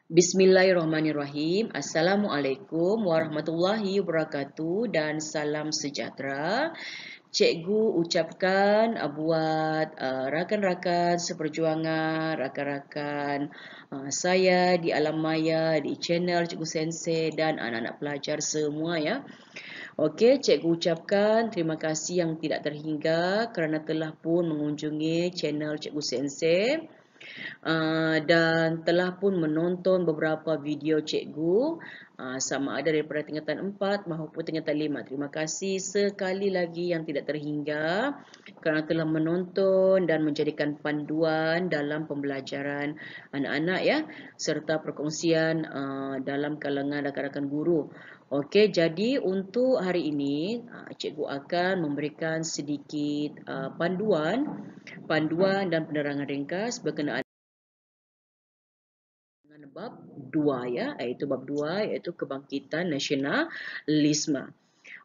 Bismillahirrahmanirrahim. Assalamualaikum warahmatullahi wabarakatuh dan salam sejahtera. Cikgu ucapkan buat rakan-rakan seperjuangan, rakan-rakan saya di alam maya, di channel Cikgu Sensei dan anak-anak pelajar semua ya. Okey, cikgu ucapkan terima kasih yang tidak terhingga kerana telah pun mengunjungi channel Cikgu Sensei. Dan telah pun menonton beberapa video cikgu sama ada daripada tingkatan 4 maupun tingkatan 5. Terima kasih sekali lagi yang tidak terhingga kerana telah menonton dan menjadikan panduan dalam pembelajaran anak-anak ya, serta perkongsian dalam kalangan rakan-rakan guru. Okey, jadi untuk hari ini cikgu akan memberikan sedikit panduan dan penerangan ringkas berkenaan bab 2 ya, iaitu bab 2 iaitu kebangkitan nasionalisme.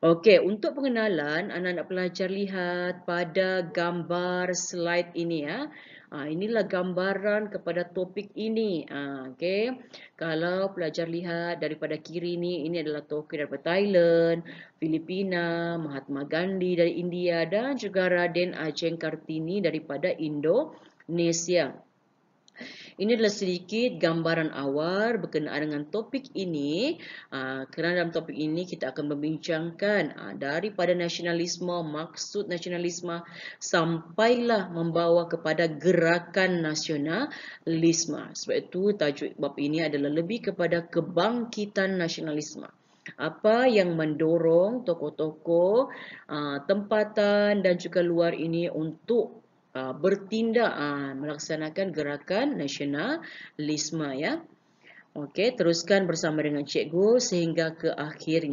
Okey, untuk pengenalan anak-anak pelajar lihat pada gambar slide ini ya. Inilah gambaran kepada topik ini. Okey. Kalau pelajar lihat daripada kiri ini adalah tokoh daripada Thailand, Filipina, Mahatma Gandhi dari India dan juga Raden Ajeng Kartini daripada Indonesia. Ini adalah sedikit gambaran awal berkenaan dengan topik ini. Kerana dalam topik ini kita akan membincangkan daripada nasionalisme, maksud nasionalisme sampailah membawa kepada gerakan nasionalisme. Sebab itu tajuk bab ini adalah lebih kepada kebangkitan nasionalisme. Apa yang mendorong tokoh-tokoh tempatan dan juga luar ini untuk bertindak melaksanakan gerakan nasionalisme ya. Okey, teruskan bersama dengan cikgu sehingga ke akhir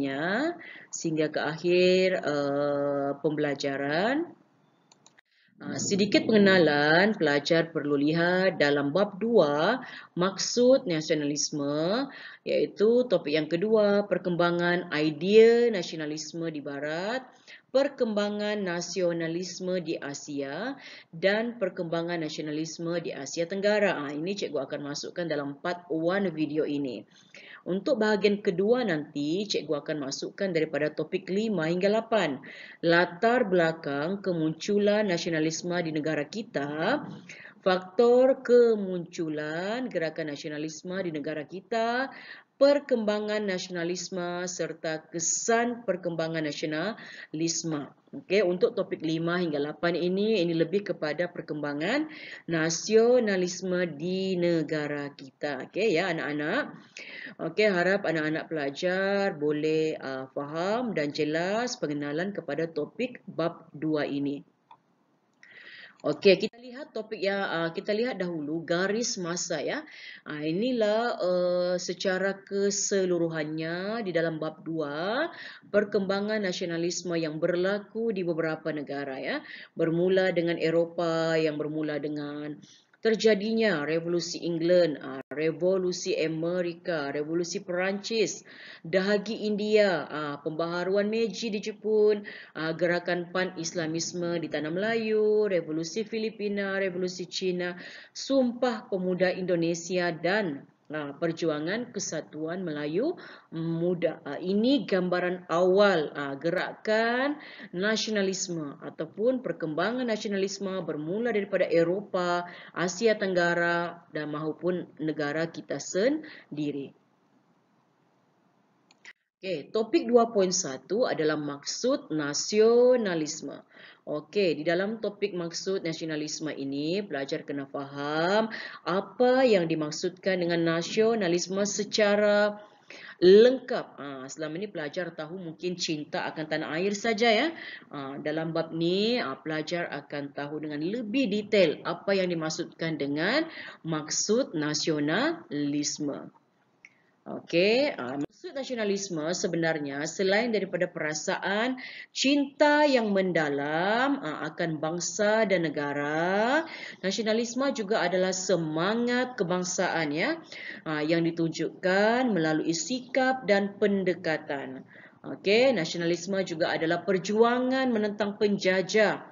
pembelajaran. Sedikit pengenalan pelajar perlu lihat dalam bab 2 maksud nasionalisme, iaitu topik yang kedua perkembangan idea nasionalisme di barat, perkembangan nasionalisme di Asia dan perkembangan nasionalisme di Asia Tenggara. Ini cikgu akan masukkan dalam part 1 video ini. Untuk bahagian kedua nanti, cikgu akan masukkan daripada topik 5 hingga 8. Latar belakang kemunculan nasionalisme di negara kita, faktor kemunculan gerakan nasionalisme di negara kita, perkembangan nasionalisme serta kesan perkembangan nasionalisme. Okey, untuk topik 5 hingga 8 ini lebih kepada perkembangan nasionalisme di negara kita. Okey ya anak-anak. Okey, harap anak-anak pelajar boleh faham dan jelas pengenalan kepada topik bab 2 ini. Okey, kita lihat dahulu garis masa ya. Inilah secara keseluruhannya di dalam bab 2 perkembangan nasionalisme yang berlaku di beberapa negara ya. Bermula dengan Eropah yang bermula dengan terjadinya revolusi England, revolusi Amerika, revolusi Perancis, dahagi India, pembaharuan Meiji di Jepun, gerakan pan-Islamisme di Tanah Melayu, revolusi Filipina, revolusi Cina, Sumpah Pemuda Indonesia dan Perjuangan Kesatuan Melayu Muda. Ini gambaran awal gerakan nasionalisme ataupun perkembangan nasionalisme bermula daripada Eropah, Asia Tenggara dan maupun negara kita sendiri. Okey, topik 2.1 adalah maksud nasionalisme. Okey, di dalam topik maksud nasionalisme ini, pelajar kena faham apa yang dimaksudkan dengan nasionalisme secara lengkap. Selama ini pelajar tahu mungkin cinta akan tanah air saja ya. Dalam bab ni, pelajar akan tahu dengan lebih detail apa yang dimaksudkan dengan maksud nasionalisme. Okey, maksud nasionalisme sebenarnya selain daripada perasaan cinta yang mendalam akan bangsa dan negara, nasionalisme juga adalah semangat kebangsaan ya, yang ditunjukkan melalui sikap dan pendekatan. Okey, nasionalisme juga adalah perjuangan menentang penjajah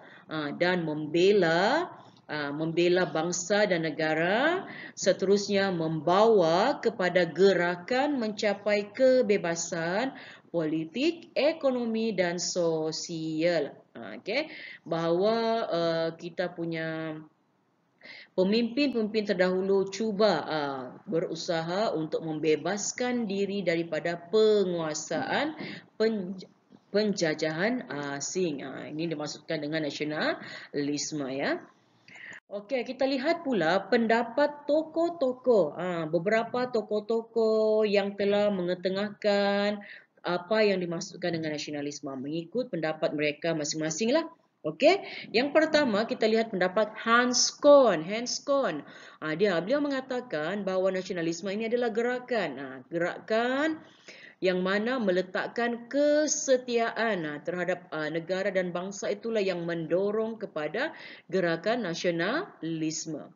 dan membela membela bangsa dan negara, seterusnya membawa kepada gerakan mencapai kebebasan politik, ekonomi dan sosial. Okey, bahawa kita punya pemimpin-pemimpin terdahulu cuba berusaha untuk membebaskan diri daripada penguasaan penjajahan asing. Ini dimaksudkan dengan nasionalisme ya. Okey, kita lihat pula pendapat tokoh-tokoh. Beberapa tokoh-tokoh yang telah mengetengahkan apa yang dimaksudkan dengan nasionalisme mengikut pendapat mereka masing-masing lah. Okey, yang pertama kita lihat pendapat Hans Kohn. Beliau mengatakan bahawa nasionalisme ini adalah gerakan. Gerakan yang mana meletakkan kesetiaan terhadap negara dan bangsa, itulah yang mendorong kepada gerakan nasionalisme.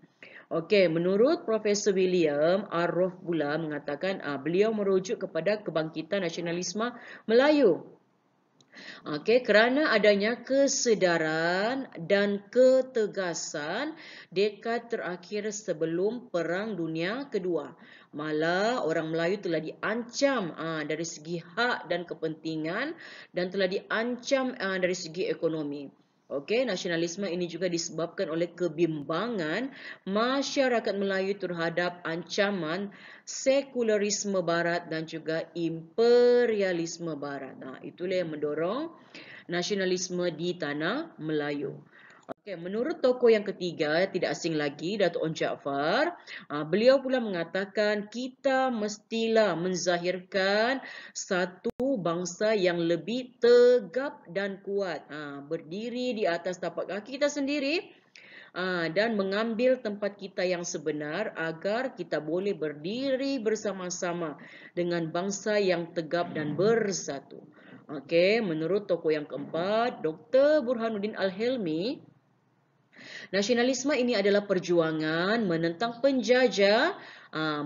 Okey, menurut Profesor William Arrof pula mengatakan beliau merujuk kepada kebangkitan nasionalisme Melayu. Okey, kerana adanya kesedaran dan ketegasan dekad terakhir sebelum Perang Dunia Kedua. Malah orang Melayu telah diancam dari segi hak dan kepentingan dan telah diancam dari segi ekonomi. Okey, nasionalisme ini juga disebabkan oleh kebimbangan masyarakat Melayu terhadap ancaman sekularisme barat dan juga imperialisme barat. Itulah yang mendorong nasionalisme di tanah Melayu. Okey, menurut tokoh yang ketiga, tidak asing lagi, Datuk Onn Jaafar, beliau pula mengatakan kita mestilah menzahirkan satu bangsa yang lebih tegap dan kuat, berdiri di atas tapak kaki kita sendiri dan mengambil tempat kita yang sebenar agar kita boleh berdiri bersama-sama dengan bangsa yang tegap dan bersatu. Okey, menurut tokoh yang keempat, Dr. Burhanuddin Al-Helmi, nasionalisme ini adalah perjuangan menentang penjajah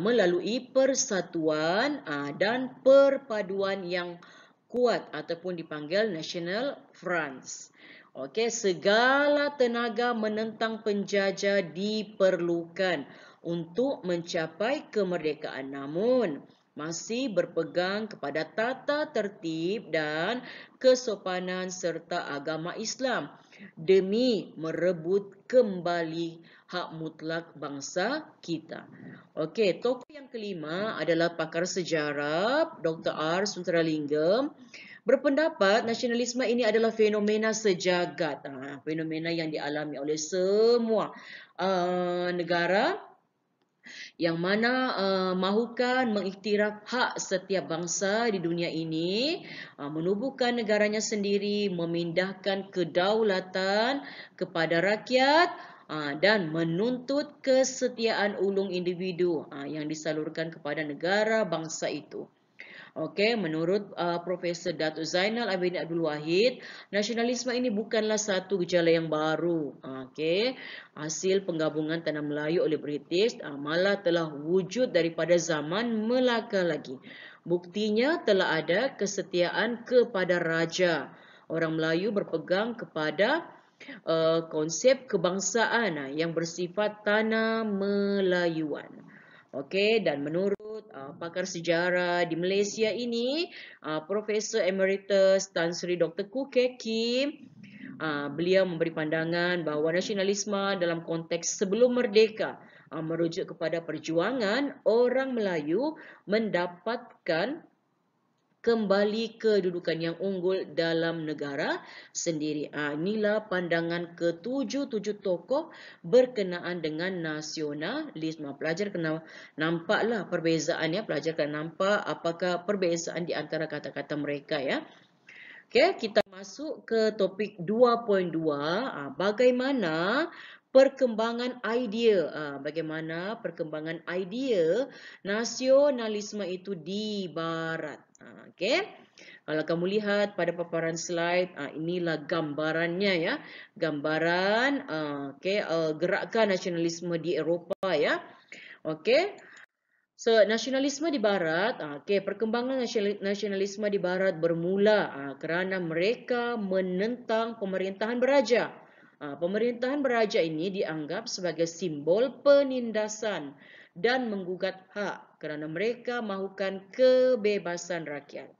melalui persatuan dan perpaduan yang kuat ataupun dipanggil National Front. Okey, segala tenaga menentang penjajah diperlukan untuk mencapai kemerdekaan, namun masih berpegang kepada tata tertib dan kesopanan serta agama Islam demi merebut kembali hak mutlak bangsa kita. Okey, tokoh yang kelima adalah pakar sejarah Dr. R. Sunteralingam, berpendapat nasionalisme ini adalah fenomena sejagat, fenomena yang dialami oleh semua negara yang mana mahukan mengiktiraf hak setiap bangsa di dunia ini, menubuhkan negaranya sendiri, memindahkan kedaulatan kepada rakyat dan menuntut kesetiaan ulung individu yang disalurkan kepada negara bangsa itu. Okey, menurut Profesor Datuk Zainal Abidin Abdul Wahid, nasionalisme ini bukanlah satu gejala yang baru. Okey, hasil penggabungan tanah Melayu oleh British malah telah wujud daripada zaman Melaka lagi. Buktinya telah ada kesetiaan kepada raja. Orang Melayu berpegang kepada konsep kebangsaan yang bersifat tanah Melayuan. Okey, dan menurut pakar sejarah di Malaysia ini, Profesor Emeritus Tan Sri Dr. Khoo Kek Kim, beliau memberi pandangan bahawa nasionalisme dalam konteks sebelum merdeka merujuk kepada perjuangan orang Melayu mendapatkan kembali kedudukan yang unggul dalam negara sendiri. Inilah pandangan ketujuh tokoh berkenaan dengan nasionalisme. Pelajar kena nampaklah perbezaan ya. Pelajar kena nampak apakah perbezaan di antara kata-kata mereka ya. Okey, kita masuk ke topik 2.2. Bagaimana perkembangan idea nasionalisme itu di barat. Okey. Kalau kamu lihat pada paparan slide, inilah gambarannya ya. Gambaran gerakan nasionalisme di Eropah ya. Okey. So, nasionalisme di barat, perkembangan nasionalisme di barat bermula kerana mereka menentang pemerintahan beraja. Pemerintahan beraja ini dianggap sebagai simbol penindasan dan menggugat hak kerana mereka mahukan kebebasan rakyat.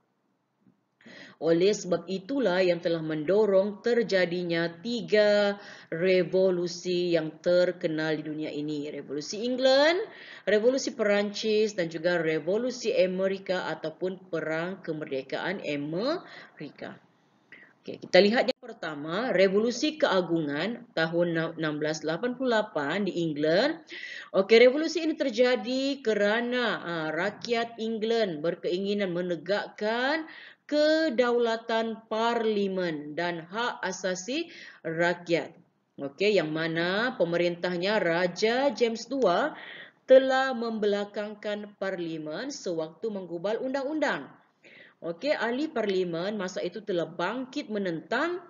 Oleh sebab itulah yang telah mendorong terjadinya 3 revolusi yang terkenal di dunia ini. Revolusi England, Revolusi Perancis dan juga Revolusi Amerika ataupun Perang Kemerdekaan Amerika. Okay, kita lihat yang pertama, Revolusi Keagungan tahun 1688 di England. Okey, revolusi ini terjadi kerana rakyat England berkeinginan menegakkan kedaulatan parlimen dan hak asasi rakyat. Okey, yang mana pemerintahnya Raja James II telah membelakangkan parlimen sewaktu menggubal undang-undang. Okey, ahli parlimen masa itu telah bangkit menentang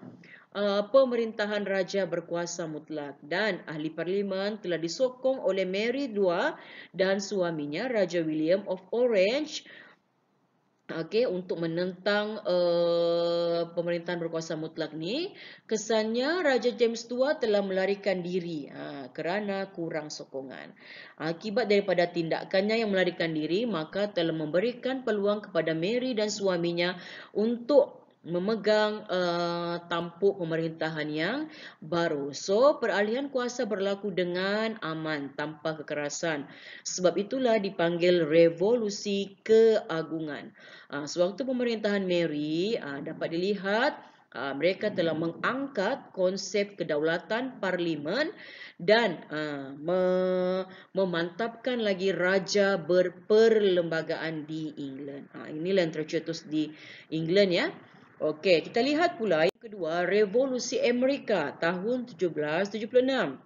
pemerintahan raja berkuasa mutlak dan ahli parlimen telah disokong oleh Mary II dan suaminya Raja William of Orange. Okey, untuk menentang pemerintahan berkuasa mutlak ni. Kesannya Raja James II telah melarikan diri kerana kurang sokongan. Akibat daripada tindakannya yang melarikan diri, maka telah memberikan peluang kepada Mary dan suaminya untuk memegang tampuk pemerintahan yang baru. So, peralihan kuasa berlaku dengan aman tanpa kekerasan. Sebab itulah dipanggil Revolusi Keagungan. Sewaktu pemerintahan Mary dapat dilihat mereka telah mengangkat konsep kedaulatan parlimen dan memantapkan lagi raja berperlembagaan di England. Inilah yang tercetus di England ya. Okey, kita lihat pula yang kedua, Revolusi Amerika tahun 1776.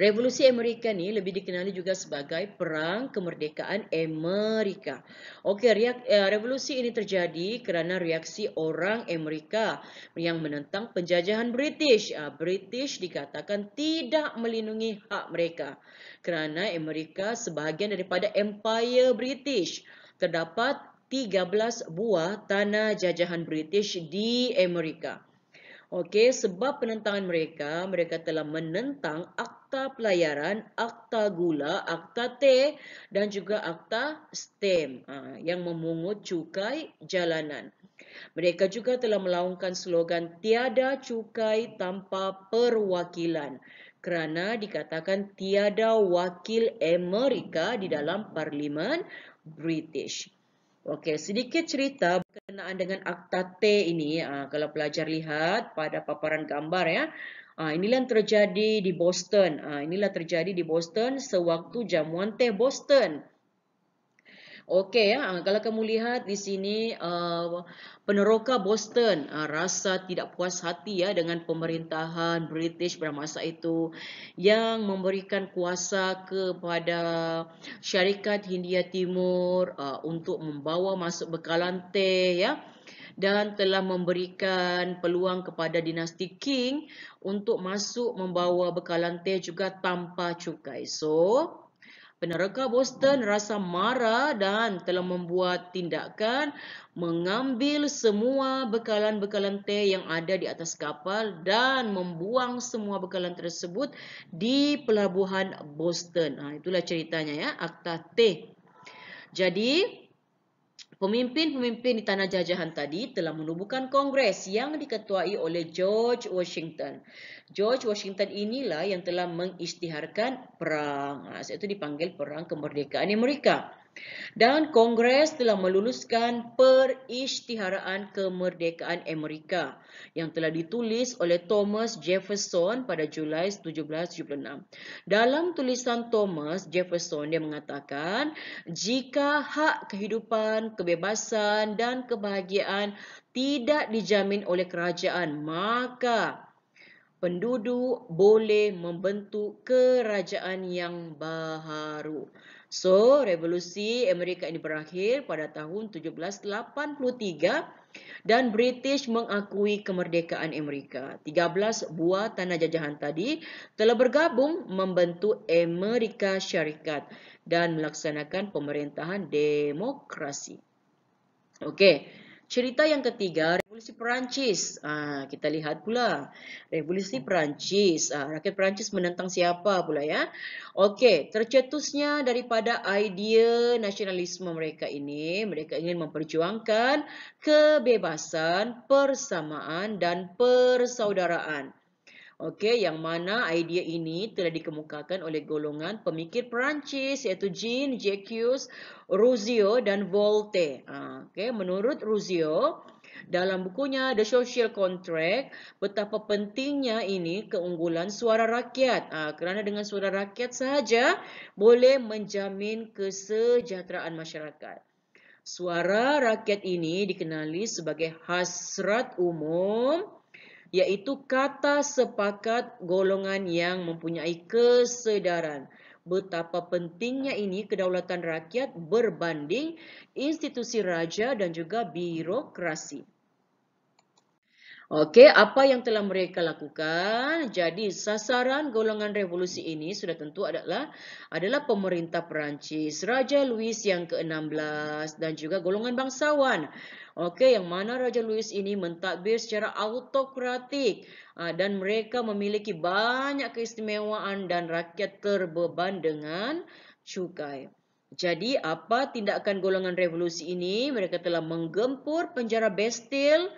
Revolusi Amerika ni lebih dikenali juga sebagai Perang Kemerdekaan Amerika. Okey, revolusi ini terjadi kerana reaksi orang Amerika yang menentang penjajahan British. British dikatakan tidak melindungi hak mereka kerana Amerika sebahagian daripada Empire British. Terdapat 13 buah tanah jajahan British di Amerika. Okey, sebab penentangan mereka, mereka telah menentang Akta Pelayaran, Akta Gula, Akta Teh dan juga Akta Stem yang memungut cukai jalanan. Mereka juga telah melaungkan slogan tiada cukai tanpa perwakilan kerana dikatakan tiada wakil Amerika di dalam Parlimen British. Okey, sedikit cerita berkenaan dengan Akta Teh ini. Kalau pelajar lihat pada paparan gambar ya. Inilah yang terjadi di Boston. Inilah terjadi di Boston sewaktu jamuan teh Boston. Okey ya, kalau kamu lihat di sini peneroka Boston rasa tidak puas hati ya dengan pemerintahan British pada masa itu yang memberikan kuasa kepada Syarikat Hindia Timur untuk membawa masuk bekalan teh ya, dan telah memberikan peluang kepada dinasti King untuk masuk membawa bekalan teh juga tanpa cukai. So, peneroka Boston rasa marah dan telah membuat tindakan mengambil semua bekalan-bekalan teh yang ada di atas kapal dan membuang semua bekalan tersebut di pelabuhan Boston. Itulah ceritanya ya, Akta Teh. Jadi, pemimpin-pemimpin di tanah jajahan tadi telah menubuhkan kongres yang diketuai oleh George Washington. George Washington inilah yang telah mengisytiharkan perang. Itu dipanggil Perang Kemerdekaan Amerika. Dan Kongres telah meluluskan perisytiharaan kemerdekaan Amerika yang telah ditulis oleh Thomas Jefferson pada Julai 1776. Dalam tulisan Thomas Jefferson, dia mengatakan, jika hak kehidupan, kebebasan dan kebahagiaan tidak dijamin oleh kerajaan, maka penduduk boleh membentuk kerajaan yang baharu. So, revolusi Amerika ini berakhir pada tahun 1783 dan British mengakui kemerdekaan Amerika. 13 buah tanah jajahan tadi telah bergabung membentuk Amerika Syarikat dan melaksanakan pemerintahan demokrasi. Okey. Cerita yang ketiga, Revolusi Perancis. Kita lihat pula. Revolusi Perancis. Rakyat Perancis menentang siapa pula ya? Okey, tercetusnya daripada idea nasionalisme mereka ini, mereka ingin memperjuangkan kebebasan, persamaan dan persaudaraan. Okey, yang mana idea ini telah dikemukakan oleh golongan pemikir Perancis iaitu Jean-Jacques Rousseau dan Voltaire. Okey, menurut Rousseau dalam bukunya The Social Contract, betapa pentingnya ini keunggulan suara rakyat. Kerana dengan suara rakyat sahaja boleh menjamin kesejahteraan masyarakat. Suara rakyat ini dikenali sebagai hasrat umum, iaitu kata sepakat golongan yang mempunyai kesedaran. Betapa pentingnya ini kedaulatan rakyat berbanding institusi raja dan juga birokrasi. Okey, apa yang telah mereka lakukan? Jadi, sasaran golongan revolusi ini sudah tentu adalah pemerintah Perancis, Raja Louis yang ke-16 dan juga golongan bangsawan. Okey, yang mana Raja Louis ini mentadbir secara autokratik dan mereka memiliki banyak keistimewaan dan rakyat terbeban dengan cukai. Jadi, apa tindakan golongan revolusi ini? Mereka telah menggempur penjara Bastille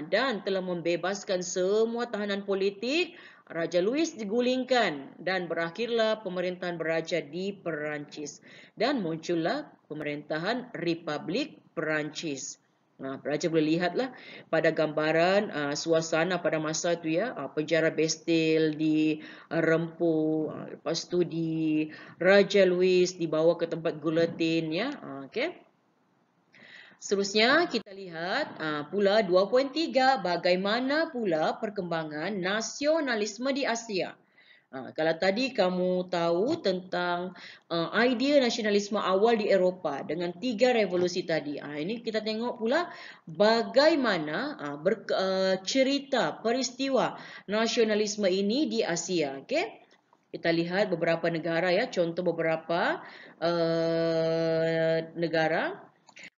dan telah membebaskan semua tahanan politik. Raja Louis digulingkan dan berakhirlah pemerintahan beraja di Perancis dan muncullah pemerintahan Republik Perancis. Peraja boleh lihatlah pada gambaran suasana pada masa itu ya, penjara Bastille dirempuh, lepas tu di Raja Louis dibawa ke tempat guillotine ya. Okey. Seterusnya kita lihat pula 2.3, bagaimana pula perkembangan nasionalisme di Asia. Kalau tadi kamu tahu tentang idea nasionalisme awal di Eropah dengan 3 revolusi tadi. Ini kita tengok pula bagaimana cerita peristiwa nasionalisme ini di Asia. Okay? Kita lihat beberapa negara ya, contoh beberapa negara.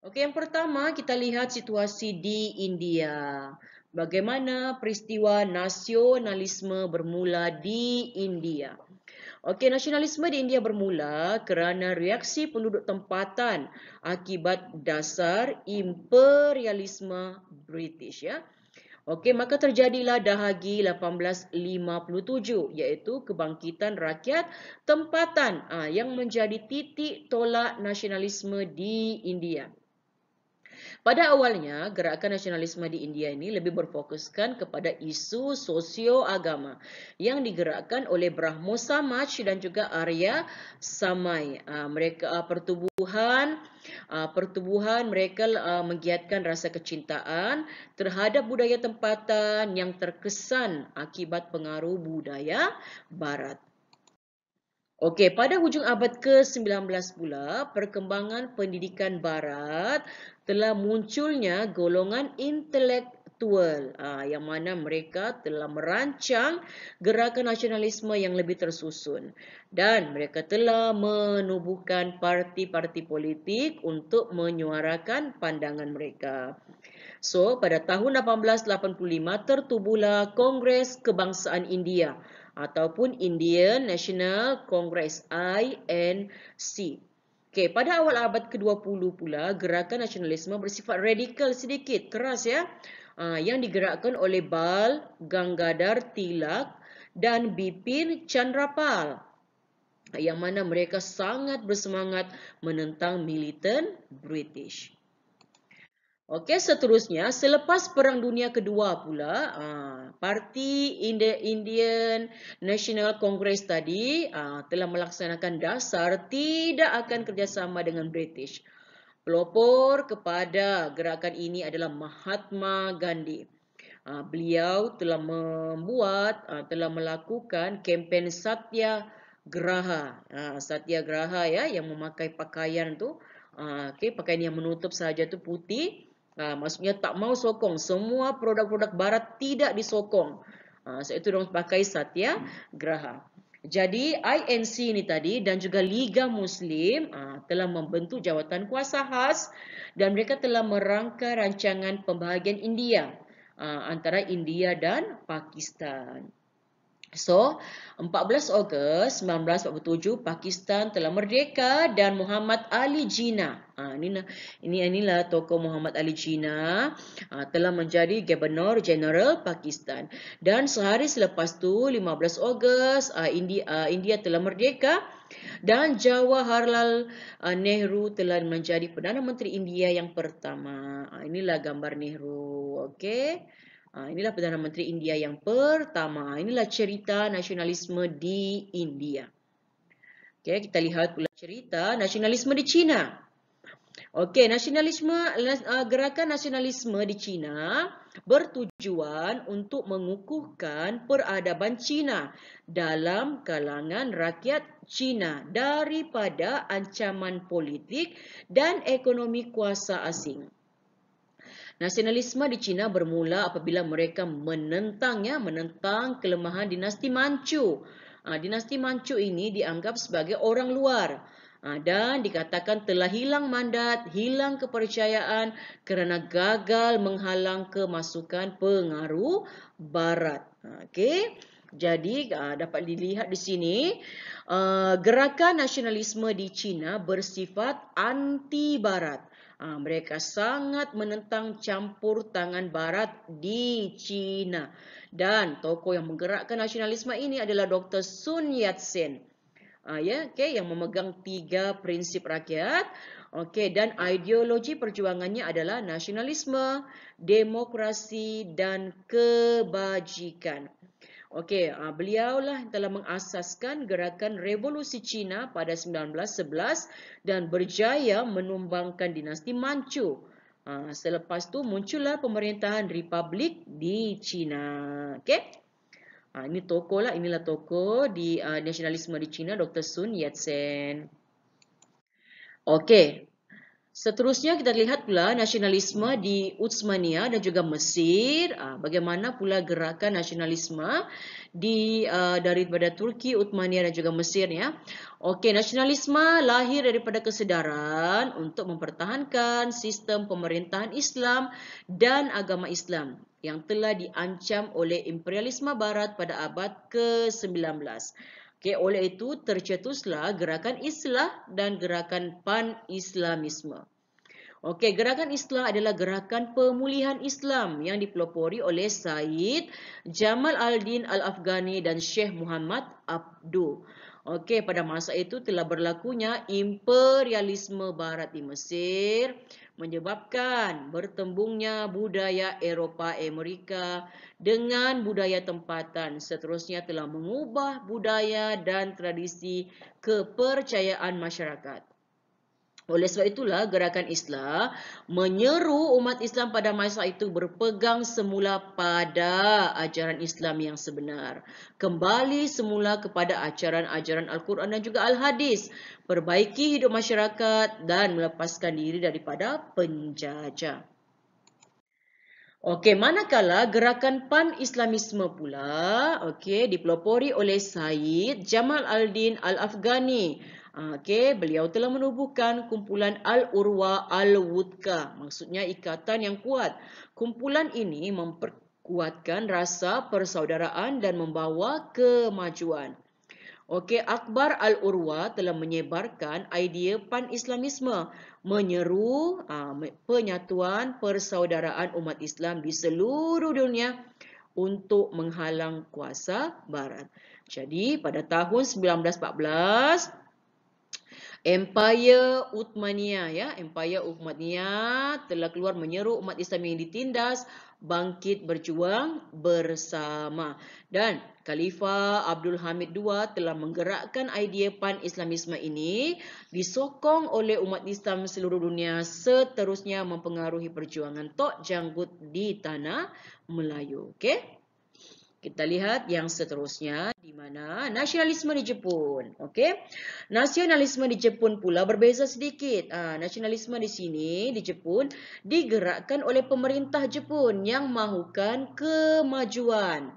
Okey, yang pertama kita lihat situasi di India. Bagaimana peristiwa nasionalisme bermula di India. Okey, nasionalisme di India bermula kerana reaksi penduduk tempatan akibat dasar imperialisme British ya. Okey, maka terjadilah Dahagi 1857 iaitu kebangkitan rakyat tempatan yang menjadi titik tolak nasionalisme di India. Pada awalnya, gerakan nasionalisme di India ini lebih berfokuskan kepada isu sosio-agama yang digerakkan oleh Brahmo Samaj dan juga Arya Samaj. Mereka pertubuhan mereka menggiatkan rasa kecintaan terhadap budaya tempatan yang terkesan akibat pengaruh budaya Barat. Okey, pada hujung abad ke-19 pula, perkembangan pendidikan barat telah munculnya golongan intelektual yang mana mereka telah merancang gerakan nasionalisme yang lebih tersusun dan mereka telah menubuhkan parti-parti politik untuk menyuarakan pandangan mereka. So, pada tahun 1885 tertubuhlah Kongres Kebangsaan India ataupun Indian National Congress INC. Okey, pada awal abad ke-20 pula gerakan nasionalisme bersifat radikal sedikit, keras ya. Yang digerakkan oleh Bal Gangadhar Tilak dan Bipin Chandrapal. Yang mana mereka sangat bersemangat menentang militan British. Okey, seterusnya selepas Perang Dunia Kedua pula, Parti Indian National Congress tadi telah melaksanakan dasar tidak akan kerjasama dengan British. Pelopor kepada gerakan ini adalah Mahatma Gandhi. Beliau telah melakukan kempen Satyagraha. Satyagraha ya, yang memakai pakaian tu, pakaian yang menutup sahaja tu putih. Maksudnya tak mau sokong. Semua produk-produk barat tidak disokong. Sebab itu diorang pakai Satyagraha. Jadi INC ni tadi dan juga Liga Muslim telah membentuk jawatan kuasa khas dan mereka telah merangka rancangan pembahagian India antara India dan Pakistan. So, 14 Ogos 1947 Pakistan telah merdeka dan Muhammad Ali Jinnah. Inilah tokoh Muhammad Ali Jinnah telah menjadi Gubernur Jeneral Pakistan. Dan sehari selepas tu 15 Ogos India telah merdeka dan Jawaharlal Nehru telah menjadi Perdana Menteri India yang pertama. Inilah gambar Nehru, okey. Inilah Perdana Menteri India yang pertama. Inilah cerita nasionalisme di India. Okay, kita lihat pula cerita nasionalisme di China. Okey, gerakan nasionalisme di China bertujuan untuk mengukuhkan peradaban China dalam kalangan rakyat China daripada ancaman politik dan ekonomi kuasa asing. Nasionalisme di China bermula apabila mereka menentang kelemahan dinasti Manchu. Dinasti Manchu ini dianggap sebagai orang luar dan dikatakan telah hilang mandat, hilang kepercayaan kerana gagal menghalang kemasukan pengaruh Barat. Okey. Jadi dapat dilihat di sini gerakan nasionalisme di China bersifat anti Barat. Mereka sangat menentang campur tangan Barat di China. Dan tokoh yang menggerakkan nasionalisme ini adalah Dr. Sun Yat-sen. Yang memegang 3 prinsip rakyat. Dan ideologi perjuangannya adalah nasionalisme, demokrasi dan kebajikan. Beliaulah telah mengasaskan gerakan revolusi Cina pada 1911 dan berjaya menumbangkan dinasti Manchu. Selepas tu muncullah pemerintahan republik di China. Inilah tokoh di nasionalisme di China, Dr. Sun Yat-sen. Seterusnya kita lihat pula nasionalisme di Utsmania dan juga Mesir. Bagaimana pula gerakan nasionalisme daripada Turki, Utsmania dan juga Mesir ya. Nasionalisme lahir daripada kesedaran untuk mempertahankan sistem pemerintahan Islam dan agama Islam yang telah diancam oleh imperialisme Barat pada abad ke-19. Oleh itu tercetuslah gerakan Islah dan gerakan Pan-Islamisme. Gerakan Islah adalah gerakan pemulihan Islam yang dipelopori oleh Said Jamal al-Din al-Afghani dan Syekh Muhammad Abduh. Pada masa itu telah berlakunya imperialisme Barat di Mesir menyebabkan bertembungnya budaya Eropah Amerika dengan budaya tempatan. Seterusnya telah mengubah budaya dan tradisi kepercayaan masyarakat. Oleh sebab itulah gerakan Islah menyeru umat Islam pada masa itu berpegang semula pada ajaran Islam yang sebenar. Kembali semula kepada ajaran-ajaran Al-Quran dan juga Al-Hadis. Perbaiki hidup masyarakat dan melepaskan diri daripada penjajah. Manakala gerakan Pan-Islamisme pula dipelopori oleh Said Jamal al-Din al-Afghani. Beliau telah menubuhkan kumpulan Al-Urwa Al-Wuthqa, maksudnya ikatan yang kuat. Kumpulan ini memperkuatkan rasa persaudaraan dan membawa kemajuan. Akbar Al-Urwa telah menyebarkan idea Pan-Islamisme, menyeru penyatuan persaudaraan umat Islam di seluruh dunia untuk menghalang kuasa Barat. Jadi pada tahun 1914 Empire Uthmaniyah telah keluar menyeru umat Islam yang ditindas bangkit berjuang bersama, dan Khalifah Abdul Hamid II telah menggerakkan idea Pan-Islamisme ini disokong oleh umat Islam seluruh dunia, seterusnya mempengaruhi perjuangan Tok Janggut di tanah Melayu. Kita lihat yang seterusnya di mana nasionalisme di Jepun. Nasionalisme di Jepun pula berbeza sedikit. Nasionalisme di sini di Jepun digerakkan oleh pemerintah Jepun yang mahukan kemajuan.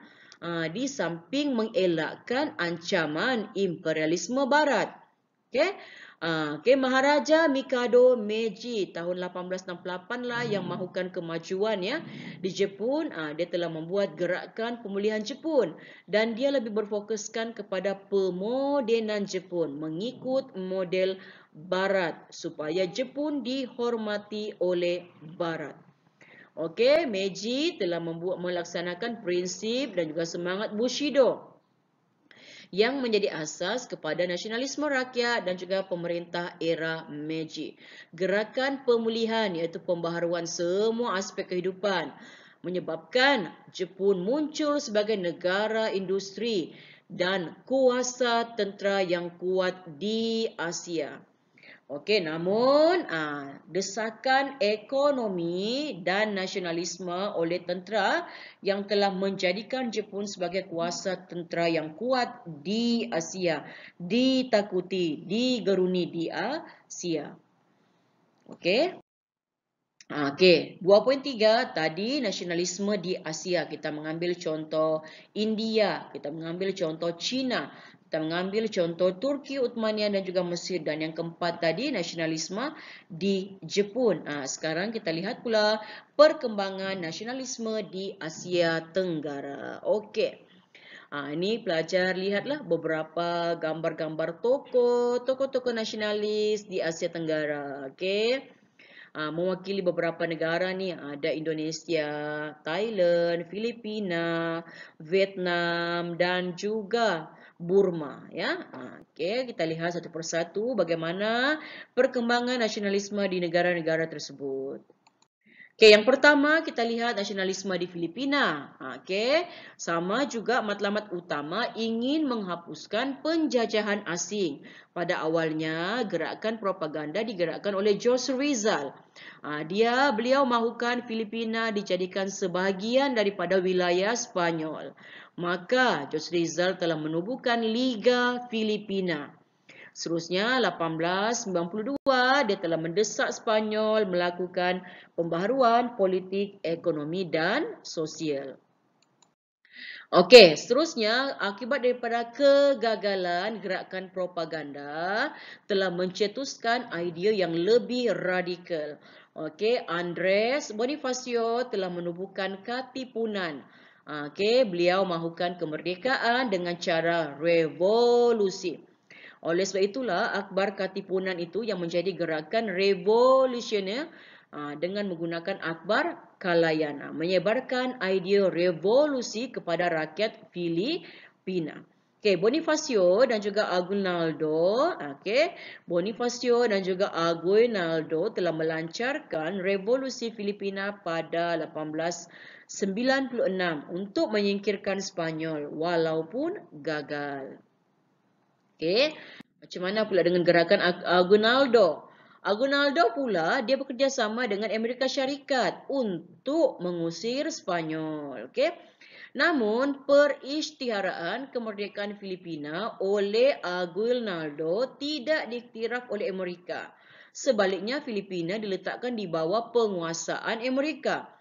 di samping mengelakkan ancaman imperialisme Barat. Okey. Maharaja Mikado Meiji tahun 1868 lah yang mahukan kemajuan ya di Jepun. Dia telah membuat gerakan pemulihan Jepun dan dia lebih berfokuskan kepada pemodenan Jepun mengikut model Barat supaya Jepun dihormati oleh Barat. Okey, Meiji telah melaksanakan prinsip dan juga semangat Bushido yang menjadi asas kepada nasionalisme rakyat dan juga pemerintah era Meiji. Gerakan pemulihan iaitu pembaharuan semua aspek kehidupan menyebabkan Jepun muncul sebagai negara industri dan kuasa tentera yang kuat di Asia. Okey, namun desakan ekonomi dan nasionalisme oleh tentera yang telah menjadikan Jepun sebagai kuasa tentera yang kuat di Asia, ditakuti, digeruni di Asia. Okey. Okey, 2.3 tadi nasionalisme di Asia. Kita mengambil contoh India, kita mengambil contoh China, kita mengambil contoh Turki, Uthmaniyah dan juga Mesir. Dan yang keempat tadi nasionalisme di Jepun. Sekarang kita lihat pula perkembangan nasionalisme di Asia Tenggara. Okey. Ini pelajar lihatlah beberapa gambar-gambar tokoh-tokoh nasionalis di Asia Tenggara. Okey. Mewakili beberapa negara ni, ada Indonesia, Thailand, Filipina, Vietnam dan juga Burma ya. Okey, kita lihat satu persatu bagaimana perkembangan nasionalisme di negara-negara tersebut. Okey, yang pertama kita lihat nasionalisme di Filipina. Okey, sama juga matlamat utama ingin menghapuskan penjajahan asing. Pada awalnya gerakan propaganda digerakkan oleh Jose Rizal. Beliau mahukan Filipina dijadikan sebahagian daripada wilayah Spanyol. Maka Jose Rizal telah menubuhkan Liga Filipina. Seterusnya 1892 dia telah mendesak Spanyol melakukan pembaharuan politik, ekonomi dan sosial. Okey, seterusnya akibat daripada kegagalan gerakan propaganda telah mencetuskan idea yang lebih radikal. Okey, Andres Bonifacio telah menubuhkan Katipunan. Okey, beliau mahukan kemerdekaan dengan cara revolusi. Oleh sebab itulah Akbar Katipunan itu yang menjadi gerakan revolusioner dengan menggunakan Akbar Kalayan, menyebarkan idea revolusi kepada rakyat Filipina. Okey, Bonifacio dan juga Aguinaldo, Bonifacio dan juga Aguinaldo telah melancarkan revolusi Filipina pada 1896 untuk menyingkirkan Spanyol walaupun gagal. Okey, macam mana pula dengan gerakan Aguinaldo? Aguinaldo pula dia bekerjasama dengan Amerika Syarikat untuk mengusir Spanyol. Okey. Namun perisytiharaan kemerdekaan Filipina oleh Aguinaldo tidak diiktiraf oleh Amerika. Sebaliknya Filipina diletakkan di bawah penguasaan Amerika.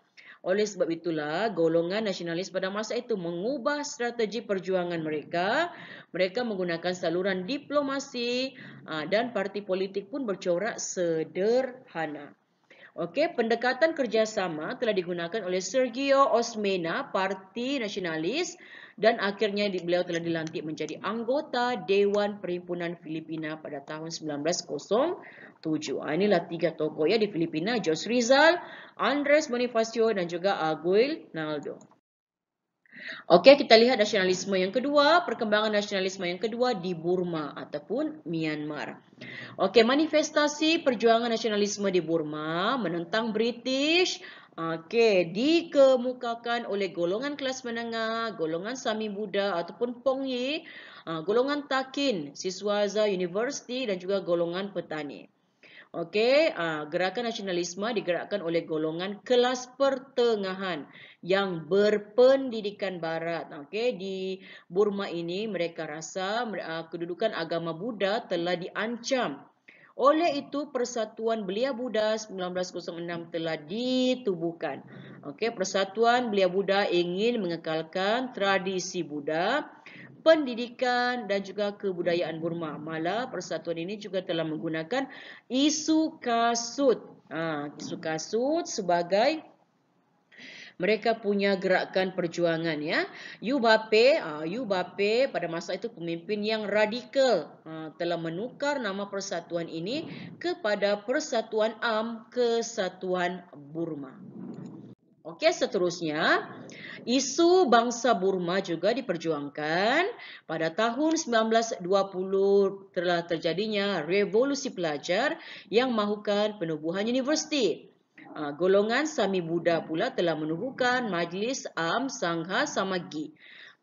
Oleh sebab itulah, golongan nasionalis pada masa itu mengubah strategi perjuangan mereka. Mereka menggunakan saluran diplomasi dan parti politik pun bercorak sederhana. Okey, pendekatan kerjasama telah digunakan oleh Sergio Osmena, Parti Nasionalis, dan akhirnya beliau telah dilantik menjadi anggota Dewan Perhimpunan Filipina pada tahun 1907. Inilah tiga tokoh ya di Filipina, Jose Rizal, Andres Bonifacio dan juga Aguinaldo. Okey, kita lihat nasionalisme yang kedua, perkembangan nasionalisme yang kedua di Burma ataupun Myanmar. Okey, manifestasi perjuangan nasionalisme di Burma menentang British dikemukakan oleh golongan kelas menengah, golongan Sami Buddha ataupun Pongyi, golongan Takin, Siswaza University dan juga golongan petani. Okey, gerakan nasionalisme digerakkan oleh golongan kelas pertengahan yang berpendidikan barat. Okey, di Burma ini mereka rasa kedudukan agama Buddha telah diancam Oleh itu, Persatuan Belia Buddha 1906 telah ditubuhkan. Okey, Persatuan Belia Buddha ingin mengekalkan tradisi Buddha, pendidikan dan juga kebudayaan Burma. Malah persatuan ini juga telah menggunakan isu kasut. Isu kasut sebagai mereka punya gerakan perjuangan ya. Yu Bape pada masa itu pemimpin yang radikal, telah menukar nama persatuan ini kepada Persatuan Kesatuan Burma. Okey, seterusnya, isu bangsa Burma juga diperjuangkan. Pada tahun 1920 telah terjadinya revolusi pelajar yang mahukan penubuhan universiti. Golongan Sami Buddha pula telah menubuhkan Majlis Sangha Samagi.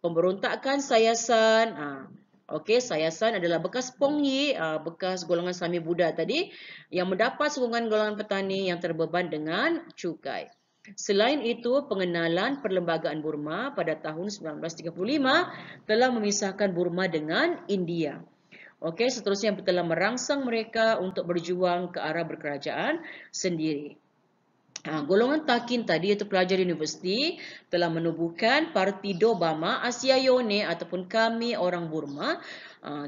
Pemberontakan Sayasan, Sayasan adalah bekas Pongyi, bekas golongan Sami Buddha tadi, yang mendapat sokongan golongan petani yang terbeban dengan cukai. Selain itu, pengenalan Perlembagaan Burma pada tahun 1935 telah memisahkan Burma dengan India. Okey, seterusnya telah merangsang mereka untuk berjuang ke arah berkerajaan sendiri. Golongan takin tadi iaitu pelajar universiti telah menubuhkan Partido Bama Asia Yone ataupun Kami Orang Burma,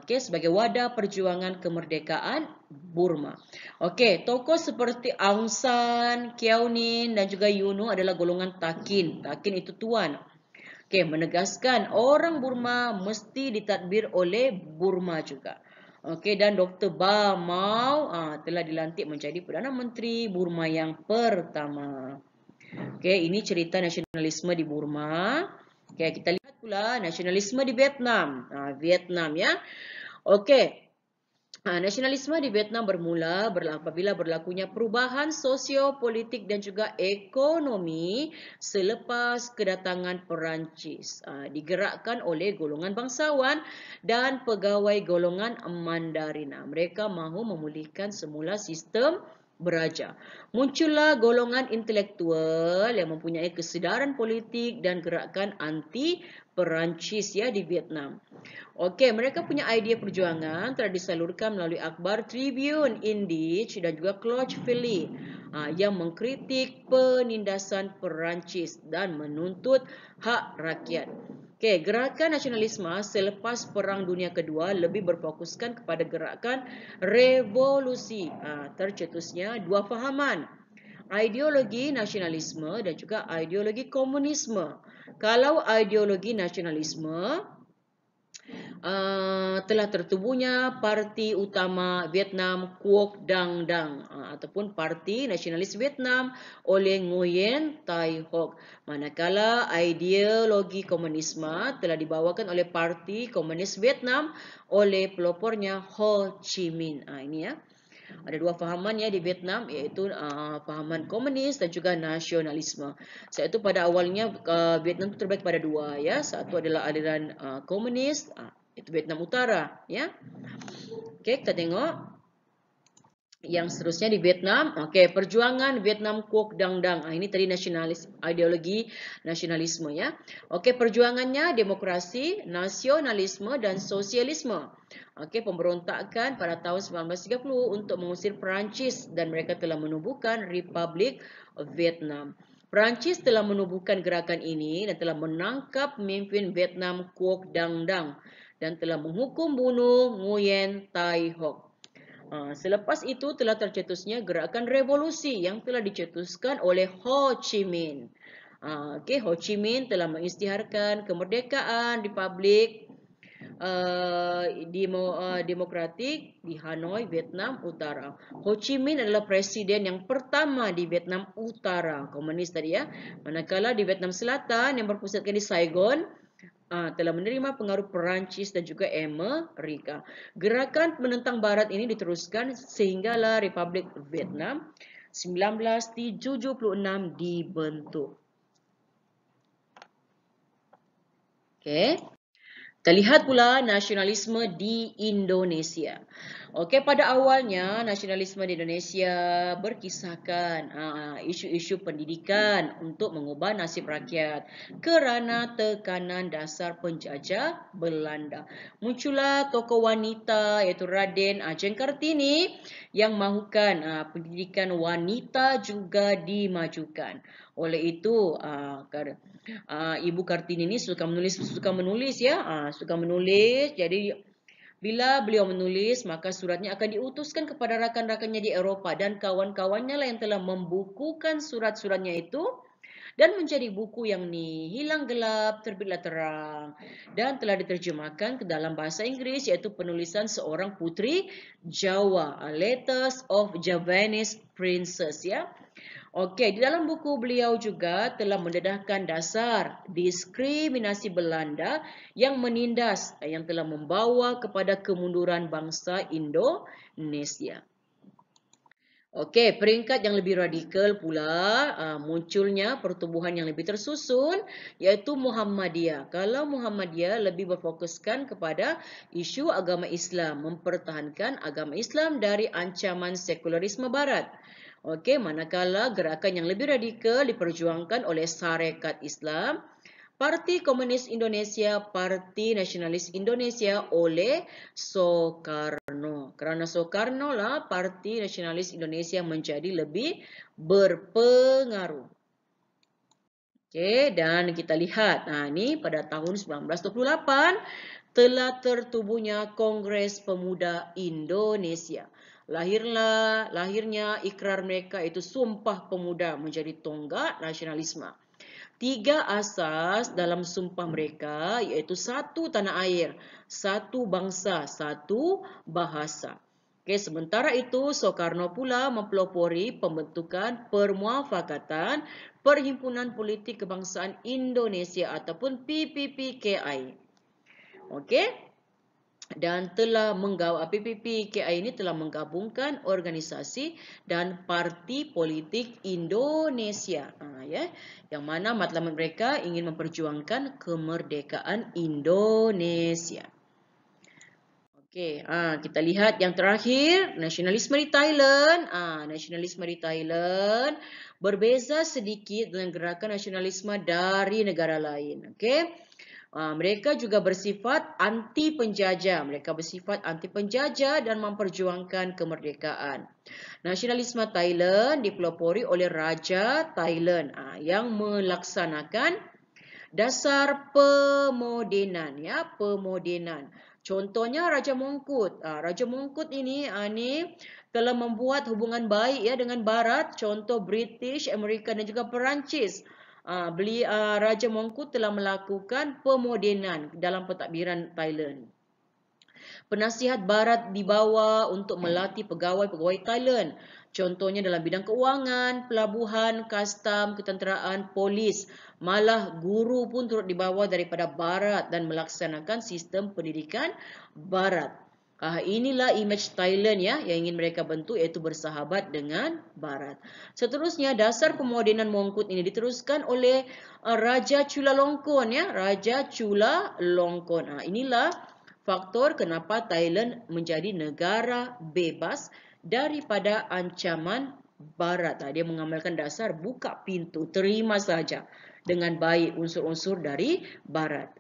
sebagai wadah perjuangan kemerdekaan Burma. Okey, tokoh seperti Aung San, Kyaw Nin dan juga Yuno adalah golongan takin. Takin itu tuan. Okey, menegaskan orang Burma mesti ditadbir oleh Burma juga. Okey, dan Dr. Ba Maw telah dilantik menjadi Perdana Menteri Burma yang pertama. Okey, ini cerita nasionalisme di Burma. Okey, kita lihat pula nasionalisme di Vietnam. Vietnam ya. Okey. Nasionalisme di Vietnam bermula apabila berlakunya perubahan sosio-politik dan juga ekonomi selepas kedatangan Perancis. Digerakkan oleh golongan bangsawan dan pegawai golongan Mandarina. Mereka mahu memulihkan semula sistem beraja. Muncullah golongan intelektual yang mempunyai kesedaran politik dan gerakan anti Perancis ya di Vietnam. Okey, mereka punya idea perjuangan telah disalurkan melalui akhbar Tribune, Indich dan juga Cloche Philly yang mengkritik penindasan Perancis dan menuntut hak rakyat. Okey, gerakan nasionalisme selepas Perang Dunia Kedua lebih berfokuskan kepada gerakan revolusi. Tercetusnya dua fahaman, ideologi nasionalisme dan juga ideologi komunisme. Kalau ideologi nasionalisme, telah tertubuhnya Parti Utama Vietnam Quoc Dang Dang ataupun Parti Nasionalis Vietnam oleh Nguyen Tai Hoc. Manakala ideologi komunisme telah dibawakan oleh Parti Komunis Vietnam oleh pelopornya Ho Chi Minh. Ini ya. Ada dua fahaman ya di Vietnam, iaitu fahaman komunis dan juga nasionalisme. Iaitu pada awalnya Vietnam itu terbagi pada dua ya. Satu adalah aliran komunis, itu Vietnam Utara ya. Okey, kita tengok yang seterusnya di Vietnam. Okey, perjuangan Vietnam Quoc Dang Dang. Ini tadi nasionalis, ideologi nasionalisme ya. Okey, perjuangannya demokrasi, nasionalisme dan sosialisme. Okey, pemberontakan pada tahun 1930 untuk mengusir Perancis dan mereka telah menubuhkan Republik Vietnam. Perancis telah menubuhkan gerakan ini dan telah menangkap pemimpin Vietnam Quoc Dang Dang dan telah menghukum bunuh Nguyen Tai Hoc. Selepas itu telah tercetusnya gerakan revolusi yang telah dicetuskan oleh Ho Chi Minh. Ho Chi Minh telah mengisytiharkan kemerdekaan Republik Demokratik di Hanoi, Vietnam Utara. Ho Chi Minh adalah presiden yang pertama di Vietnam Utara, komunis tadi ya. Manakala di Vietnam Selatan yang berpusatkan di Saigon, telah menerima pengaruh Perancis dan juga Amerika. Gerakan menentang Barat ini diteruskan sehinggalah Republik Vietnam 1976 dibentuk. Okey. Kita lihat pula nasionalisme di Indonesia. Okey, pada awalnya nasionalisme di Indonesia berkisahkan isu-isu pendidikan untuk mengubah nasib rakyat kerana tekanan dasar penjajah Belanda. Muncullah tokoh wanita iaitu Raden Ajeng Kartini yang mahukan pendidikan wanita juga dimajukan. Oleh itu, Ibu Kartini ini suka menulis ya, suka menulis. Jadi bila beliau menulis, maka suratnya akan diutuskan kepada rakan-rakannya di Eropah dan kawan-kawannya lah yang telah membukukan surat-suratnya itu dan menjadi buku yang hilang gelap, terbitlah terang dan telah diterjemahkan ke dalam bahasa Inggeris iaitu penulisan seorang putri Jawa, Letters of Javanese Princess ya. Okey, di dalam buku beliau juga telah mendedahkan dasar diskriminasi Belanda yang menindas yang telah membawa kepada kemunduran bangsa Indonesia. Okey, peringkat yang lebih radikal pula munculnya pertubuhan yang lebih tersusun iaitu Muhammadiyah. Kalau Muhammadiyah lebih berfokuskan kepada isu agama Islam, mempertahankan agama Islam dari ancaman sekularisme barat. Okey, manakala gerakan yang lebih radikal diperjuangkan oleh Sarekat Islam, Parti Komunis Indonesia, Parti Nasionalis Indonesia oleh Soekarno. Kerana Soekarno lah Parti Nasionalis Indonesia menjadi lebih berpengaruh. Okey, dan kita lihat, ini pada tahun 1928 telah tertubuhnya Kongres Pemuda Indonesia. Lahirnya ikrar mereka itu Sumpah Pemuda menjadi tonggak nasionalisme. 3 asas dalam sumpah mereka iaitu 1 tanah air, 1 bangsa, 1 bahasa. Okey, sementara itu Soekarno pula mempelopori pembentukan Permuafakatan Perhimpunan Politik Kebangsaan Indonesia ataupun PPPKI. Okey. Dan PPPKI ini telah menggabungkan organisasi dan parti politik Indonesia yang mana matlamat mereka ingin memperjuangkan kemerdekaan Indonesia. Okey, kita lihat yang terakhir, nasionalisme di Thailand. Nasionalisme di Thailand berbeza sedikit dengan gerakan nasionalisme dari negara lain. Okey. Mereka juga bersifat anti penjajah. Mereka bersifat anti penjajah dan memperjuangkan kemerdekaan. Nasionalisme Thailand dipelopori oleh Raja Thailand yang melaksanakan dasar pemodenan ya, pemodenan. Contohnya Raja Mongkut. Raja Mongkut ini telah membuat hubungan baik ya dengan barat, contoh British, Amerika dan juga Perancis. Raja Mongkut telah melakukan pemodenan dalam pentadbiran Thailand. Penasihat barat dibawa untuk melatih pegawai-pegawai Thailand. Contohnya dalam bidang keuangan, pelabuhan, kastam, ketenteraan, polis. Malah guru pun turut dibawa daripada barat dan melaksanakan sistem pendidikan barat. Inilah image Thailand ya yang ingin mereka bentuk iaitu bersahabat dengan barat. Seterusnya dasar pemodenan Mongkut ini diteruskan oleh Raja Chulalongkorn ya, Raja Chulalongkorn. Inilah faktor kenapa Thailand menjadi negara bebas daripada ancaman barat. Dia mengamalkan dasar buka pintu, terima saja dengan baik unsur-unsur dari barat.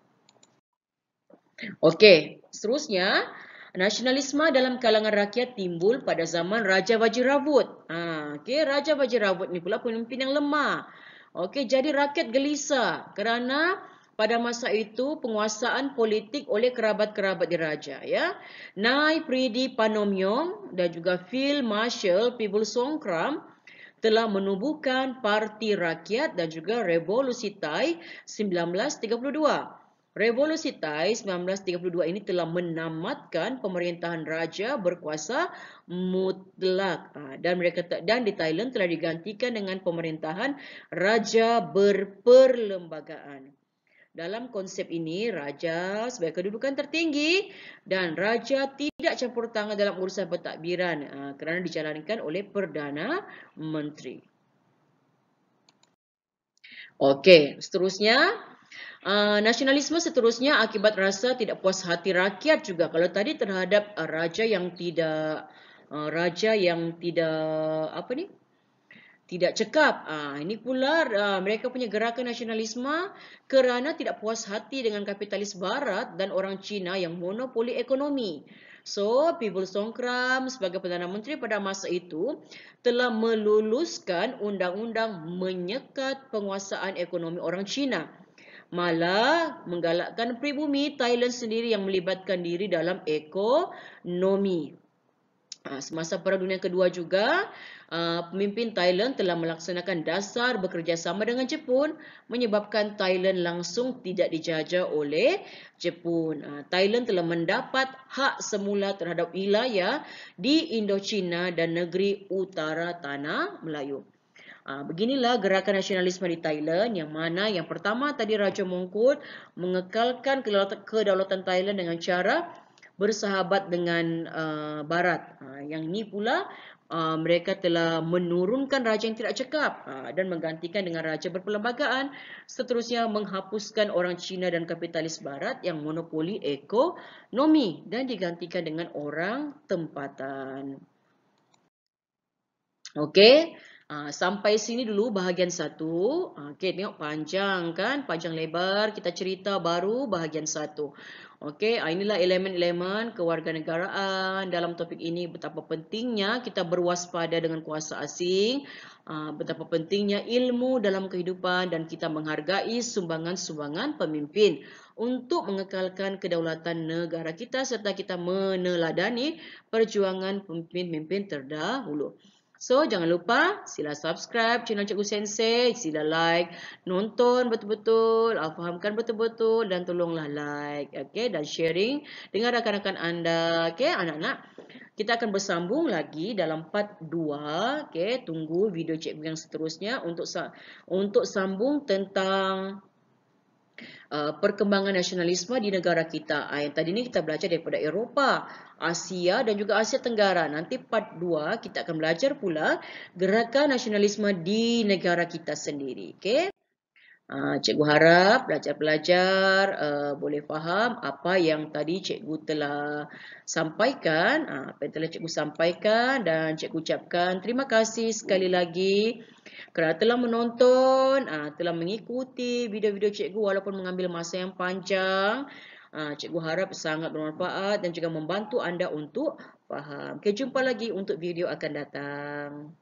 Okey, seterusnya nasionalisme dalam kalangan rakyat timbul pada zaman Raja Wajiravut. Okey, Raja Wajiravut ni pula pemimpin yang lemah. Okey, jadi rakyat gelisah kerana pada masa itu penguasaan politik oleh kerabat-kerabat diraja ya. Nai Pridi Panomyong dan juga Field Marshal Pibul Songkram telah menubuhkan Parti Rakyat dan juga Revolusi Thai 1932. Revolusi Thai 1932 ini telah menamatkan pemerintahan raja berkuasa mutlak dan di Thailand telah digantikan dengan pemerintahan raja berperlembagaan. Dalam konsep ini, raja sebagai kedudukan tertinggi dan raja tidak campur tangan dalam urusan pentadbiran kerana dijalankan oleh Perdana Menteri. Okey, seterusnya Nasionalisme seterusnya akibat rasa tidak puas hati rakyat juga. Kalau tadi terhadap raja yang tidak apa ni? Tidak cekap. Ini pula mereka punya gerakan nasionalisme kerana tidak puas hati dengan kapitalis barat dan orang Cina yang monopoli ekonomi. So, Pibul Songkram sebagai Perdana Menteri pada masa itu telah meluluskan undang-undang menyekat penguasaan ekonomi orang Cina. Malah menggalakkan pribumi Thailand sendiri yang melibatkan diri dalam ekonomi. Semasa Perang Dunia Kedua juga, pemimpin Thailand telah melaksanakan dasar bekerjasama dengan Jepun menyebabkan Thailand langsung tidak dijajah oleh Jepun. Thailand telah mendapat hak semula terhadap wilayah di Indochina dan negeri utara Tanah Melayu. Beginilah gerakan nasionalisme di Thailand yang mana yang pertama tadi Raja Mongkut mengekalkan kedaulatan Thailand dengan cara bersahabat dengan Barat. Yang ini pula mereka telah menurunkan raja yang tidak cekap dan menggantikan dengan raja berperlembagaan. Seterusnya menghapuskan orang Cina dan kapitalis Barat yang monopoli ekonomi dan digantikan dengan orang tempatan. Okey. Sampai sini dulu bahagian 1. Okey, tengok panjang kan? Panjang lebar kita cerita baru bahagian 1. Okey, inilah elemen-elemen kewarganegaraan. Dalam topik ini betapa pentingnya kita berwaspada dengan kuasa asing. Betapa pentingnya ilmu dalam kehidupan dan kita menghargai sumbangan-sumbangan pemimpin untuk mengekalkan kedaulatan negara kita serta kita meneladani perjuangan pemimpin-pemimpin terdahulu. So, jangan lupa sila subscribe channel Cikgu Sensei, sila like, nonton betul-betul, fahamkan betul-betul dan tolonglah like, okay, dan sharing dengan rakan-rakan anda, okay, anak-anak. Kita akan bersambung lagi dalam part 2, okay, tunggu video cikgu yang seterusnya untuk sambung tentang perkembangan nasionalisme di negara kita. Yang tadi ni kita belajar daripada Eropah, Asia dan juga Asia Tenggara. Nanti part 2 kita akan belajar pula gerakan nasionalisme di negara kita sendiri. Okay? Cikgu harap pelajar-pelajar boleh faham apa yang tadi cikgu telah sampaikan, apa yang telah cikgu sampaikan, dan cikgu ucapkan terima kasih sekali lagi kerana telah menonton, telah mengikuti video-video cikgu walaupun mengambil masa yang panjang. Cikgu harap sangat bermanfaat dan juga membantu anda untuk faham. Okay, jumpa lagi untuk video akan datang.